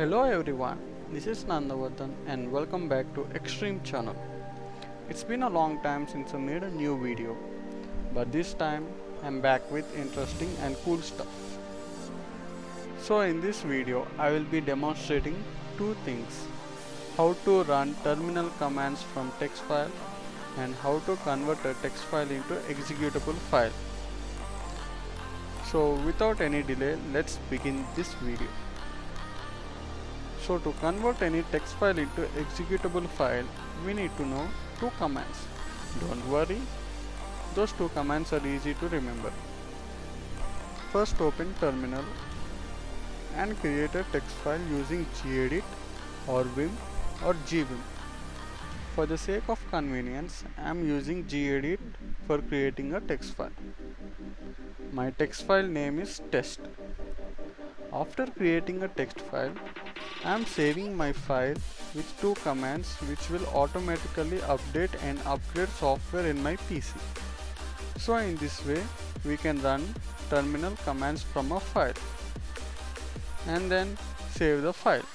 Hello everyone, this is NandaVardhan and welcome back to Xtreme channel. It's been a long time since I made a new video, but this time I'm back with interesting and cool stuff. So in this video I will be demonstrating two things: how to run terminal commands from text file and how to convert a text file into executable file. So without any delay, let's begin this video. So to convert any text file into executable file, we need to know two commands. Don't worry, those two commands are easy to remember. First, open terminal and create a text file using gedit or vim or gvim. For the sake of convenience, I am using gedit for creating a text file. My text file name is test. After creating a text file, I am saving my file with two commands which will automatically update and upgrade software in my PC. So in this way, we can run terminal commands from a file and then save the file.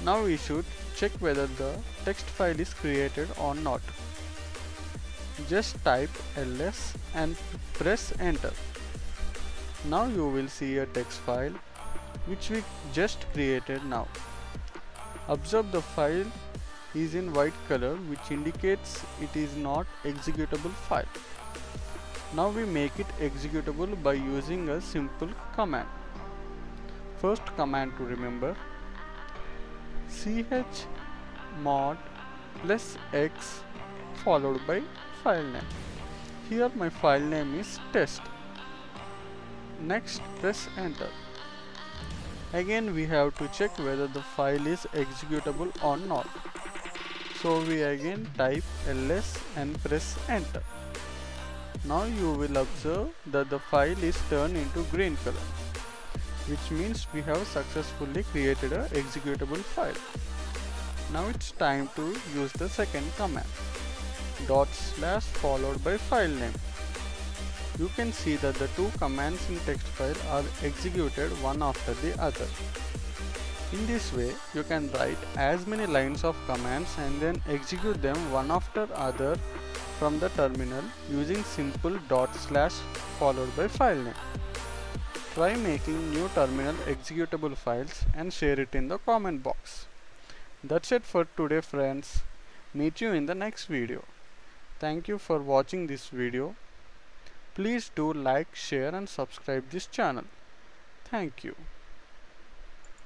Now we should check whether the text file is created or not. Just type ls and press enter. Now you will see a text file which we just created now. Observe the file is in white color, which indicates it is not executable file. Now we make it executable by using a simple command. First command to remember: chmod plus x followed by file name. Here my file name is test. Next, press enter. Again we have to check whether the file is executable or not. So we again type ls and press enter. Now you will observe that the file is turned into green color, which means we have successfully created an executable file. Now it's time to use the second command, / followed by file name. You can see that the two commands in text file are executed one after the other. In this way, you can write as many lines of commands and then execute them one after other from the terminal using simple / followed by file name. Try making new terminal executable files and share it in the comment box. That's it for today, friends. Meet you in the next video. Thank you for watching this video. Please do like, share and subscribe this channel. Thank you.